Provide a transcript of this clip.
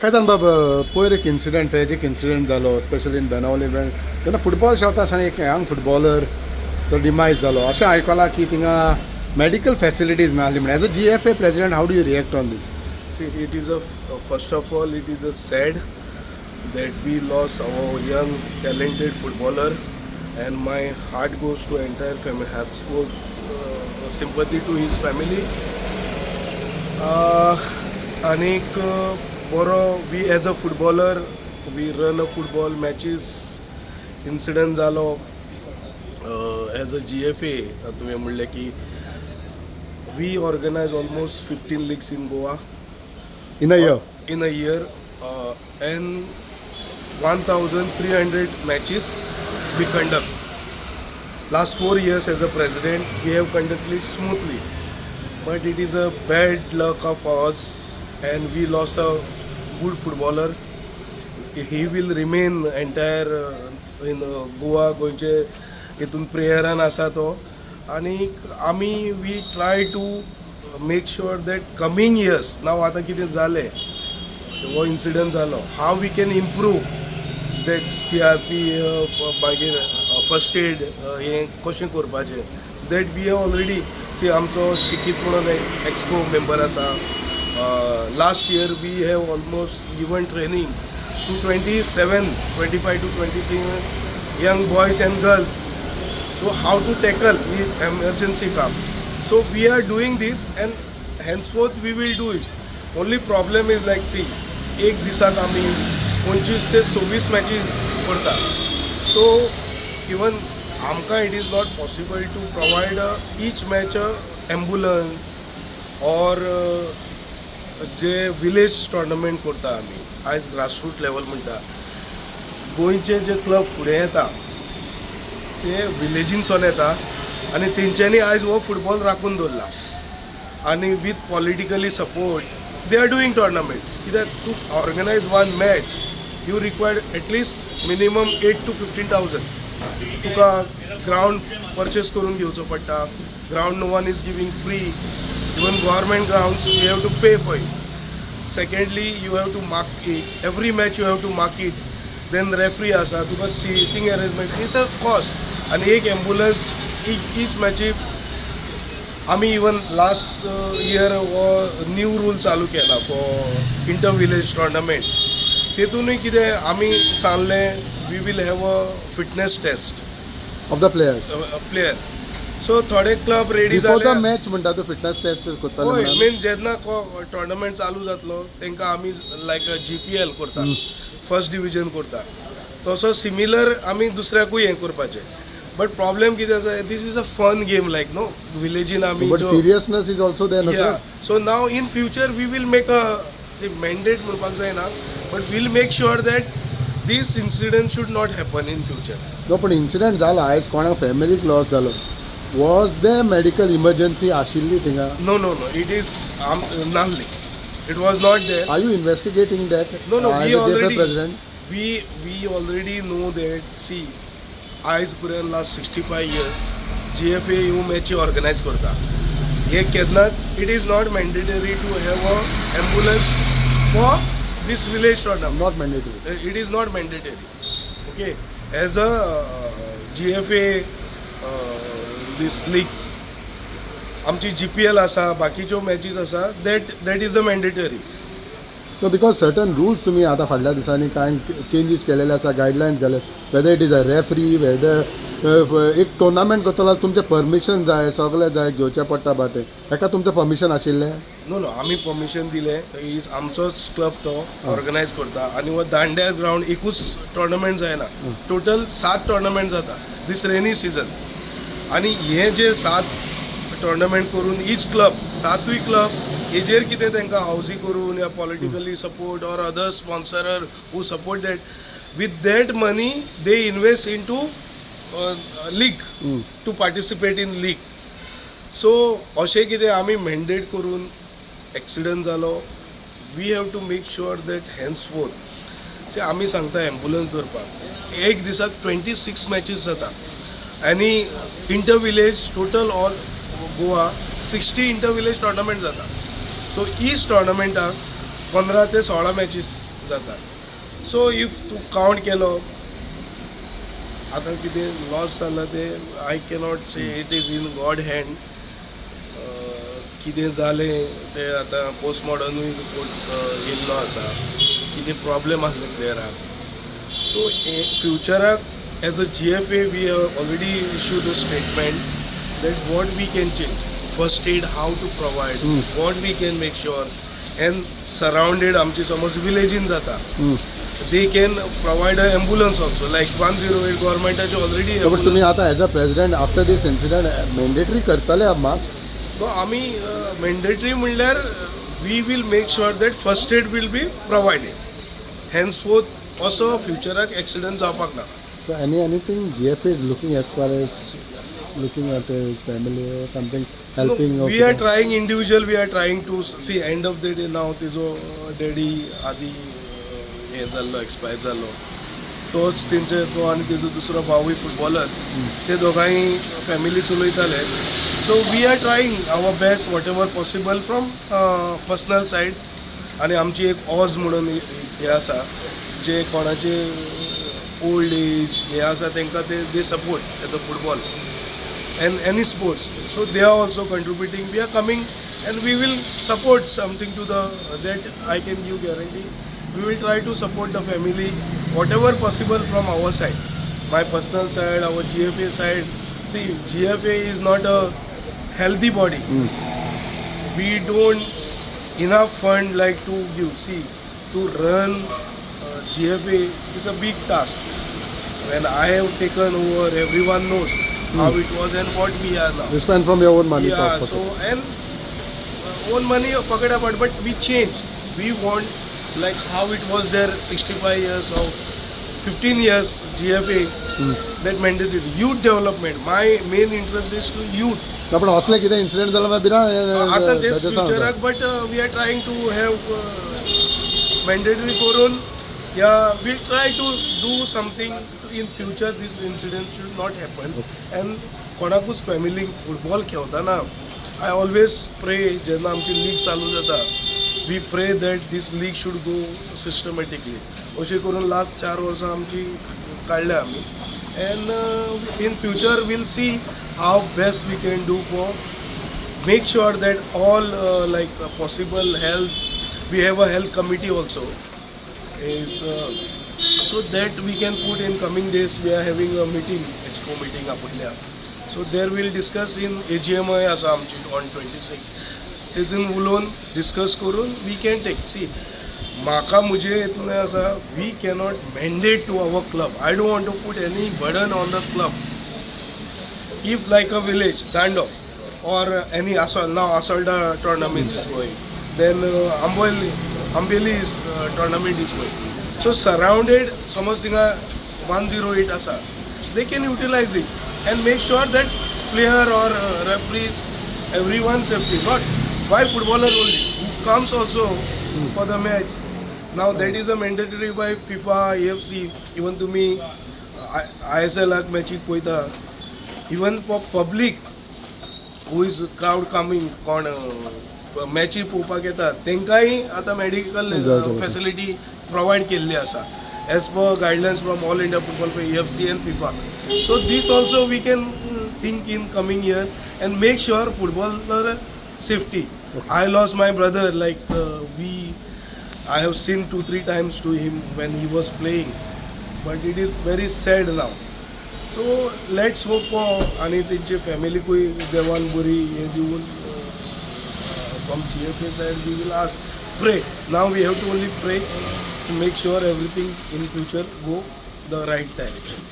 काय जाण बाबा पयर एक इन्सिडंट ट्रेजीक इन्सिडंट जालो स्पेशली इन बेनावली जेन्ना फुटबॉल खेळटा आसतना एक यंग फुटबॉलर तो डिमायज जालो अशें आयकलां की थिंगा मेडिकल फॅसिलिटीज नासली म्हणून as a GFA president how do you react on this? See, it is first of all, it is a sad that we lost our young, talented footballer, and my heart goes to entire family. Have sympathy to his family. Anek boro we as a footballer, we run a football matches. Incident zalo as a GFA. तुम्ही म्हणले की we organize almost 15 leagues in Goa. In a year In a year, and 1,300 matches we conduct. Last 4 years as a president, we have conducted it smoothly, but it is a bad luck of us, and we lost a good footballer. He will remain entire in Goa गोंयचे हितून प्रेयरान आसा तो, आनी आमी we try to make sure that coming years नाव आतां कितें जालें हो इन्सिडंट जालो how we can improve that CRP मागीर फस्ट एड हें कशें करपाचें that we have already see आमचो शिकीत म्हणून एक एक्सको मेंबर आसा last year we have almost given training to 25 to 26 young boys and girls to how to tackle the emergency come. So we are doing this and henceforth we will do it. Only problem is like see, एक दिसाक आमी 25 ते 26 matches करता. So even आमकां it is not possible to provide each match a ambulance or J village tournament करता आमी आयज grassroot level म्हणटा गोंयचे जे क्लब फुडें येता ते विलेजीनसून येता आनी तेंच्यांनी आयज हो फुटबॉल राखून दवरला आनी with politically support they are doing tournaments कित्याक to organise one match you required at least minimum 8 to 15,000 तुका ग्रावंड परचेस करून घेवचो पडटा ground no one is giving free even government grounds you have to pay for it secondly you have to mark it every match you have to mark it then referee आसा तुका sitting arrangement is a cost आनी एक ambulance each मॅची आमी even last year हो new rule चालू केला for inter village tournament तेतूनय कितें आमी सांगलें we will have a fitness test of the players player so थोडे क्लब रेडी बिफोर द जाले मॅच म्हणटा तो फिटनेस टेस्ट होय करताले मेन जेन्ना टोर्नामेंट चालू जातलो तेंकां आमी लायक GPL करता फर्स्ट डिविजन करता तसो सिमिलर आमी दुसऱ्याकूय हें करपाचें बट प्रॉब्लेम कितें आसा this is a fun game like no विलेजीन आमी but seriousness is also there no sir so now in future we will make a mandate म्हणपाक जायना but will make sure that this incident should not happen in future no पण incident जाला आयज कोणाक फॅमिलीक loss जालो was they medical emergency आशिल्ली थिंगा no no no it is नासली it was not there are you investigating that No, no, we already- president we already know that see आयज पर्यंत लास्ट 65 years GFA ह्यो मॅची organise करता हे केन्नाच it is not mandatory to have a ambulance for this village tournament not mandatory it is not mandatory okay as a GFA this leagues आमची GPL आसा बाकीच्यो मॅचीस आसा that is a mandatory no because certain rules तुमी आतां फाटल्या दिसांनी कांय changes केलेले आसा गायडलायन्स घाले whether it is a referee whether एक टोर्नामेंट करतलो जाल्यार तुमचें परमिशन जाय सगळें जाय घेवचें पडटा बा तें हेका तुमचें परमिशन आशिल्लें नो आमी परमिशन दिलें इज आमचोच क्लब तो ऑर्गनायज करता आनी हो दांड्या ग्रावंड एकूच टोर्नामेंट जायना टोटल 7 टोर्नामेंट जाता दीस रेनी सिजन आनी हे जे 7 टोर्नामेंट करून इच क्लब 7य क्लब हेजेर कितें तांकां हावजी करून या politically support or other sponsorer who support that with that money they invest into league to participate in league so अशें कितें आमी मॅन्डेट करून एक्सिडंट जालो we have to make sure that हॅन्सफोर्थ से आमी सांगता एम्बुलन्स दवरपाक एक दिसाक 26 मॅचीस जाता आनी inter village total all Goa 60 inter village tournament जाता सो ईच टोर्नामेंटाक 15 ते 16 मॅचीस जातात. सो इफ तूं कावंट केलो आतां कितें लॉस जालां तें आय कॅनॉट से it is in God hand. कितें जालें तें आतां पोस्टमॉर्टमूय रिपोर्ट येयल्लो आसा, कितें प्रॉब्लेम आसले प्लेयराक. सो फ्युचराक as a GFA we have already issued a statement that what we can change, first aid how to provide, what we can make sure, and surrounded आमची समज विलेजीन जाता, they can provide a ambulance also like 108 गव्हर्मेंटाचे already. But तुम्ही आता as a president after this incident mandatory करतले mask? आमी mandatory म्हणल्यार we will make sure that first aid will be provided. Henceforth असो फ्युचराक एक्सिडंट जावपाक ना. So anything GFA is looking as far as looking at his family or something, helping? No, we are trying individual, we are trying to see end of the day now तिजो daddy आदी हे जाल्लो expire जाल्लो, तोच तेंचे तो आनी तेजो दुसरो भावूय फुटबॉलर, ते दोगांय फॅमिली चलयताले. So we are trying our best whatever possible from personal side. आनी आमची एक ऑज म्हणून हे आसा, जे कोणाचे ओल्ड एज हे आसा तांकां दे support as a football and any sports. So they are also contributing. We are coming and we will support something to the that I can give guarantee. We will try to support the family whatever possible from our side. My personal side, our GFA side. See, GFA is not a healthy body. We don't enough fund like to give. See, to run GFA is a big task. When I have taken over, everyone knows how it was and what we are now. You spend from your own money. Yeah, so and own money pocket apart, but we change. We want like how it was there 65 years or 15 years GFA, that mandatory youth development. My main interest is to youth. पण असले कितें incident जालो मागीर आता तेच फ्युचराक, but we are trying to have mandatory करून, yeah, we'll try to do something in future. This incident should not happen. And कोणाकूच फॅमिलीक फुटबॉल खेळतना आय ऑलवेज प्रे, जेन्ना आमची लीग चालू जाता, we pray that this league should go systematically. अशें करून लास्ट 4 वर्सां आमची काडल्या आमी. And in future we'll see how best we can do for make sure that all like possible health, we have a health committee also is so that we can put in coming days. We are having a meeting, HCO meeting आपल्या. So there we'll discuss in AGM आसा आमची on 26. तितून उलोवन discuss करून we can take. See, म्हाका मुजे हितून आसा, we cannot mandate to our club. I don't want to put any burden on the club. If like a village, Dando, or any now Asalda tournament is going, then Ambeli is tournament is going. So surrounded, समज थिंगा 108 आसा, they can utilize it and make sure that player or referees, everyone safety. Not why footballer only, who comes also for the match. Now that is a mandatory by FIFA, AFC, even to me, ISL matches पळयता. Even for public who is crowd coming, कोण मॅची पळोवपाक येता, तांकांय आतां medical facility provide केल्ली आसा as per guidelines from All India Football AFC and FIFA. So this also we can think in coming year and make sure footballer safety. I lost my brother, like I have seen 2-3 times to him when he was playing, but it is very sad now. So let's hope for आणि तेंचे फॅमिलीकूय देवान बरी हे दिवन. From GFA side we will ask, pray. Now we have to only pray to make sure everything in future go the right direction.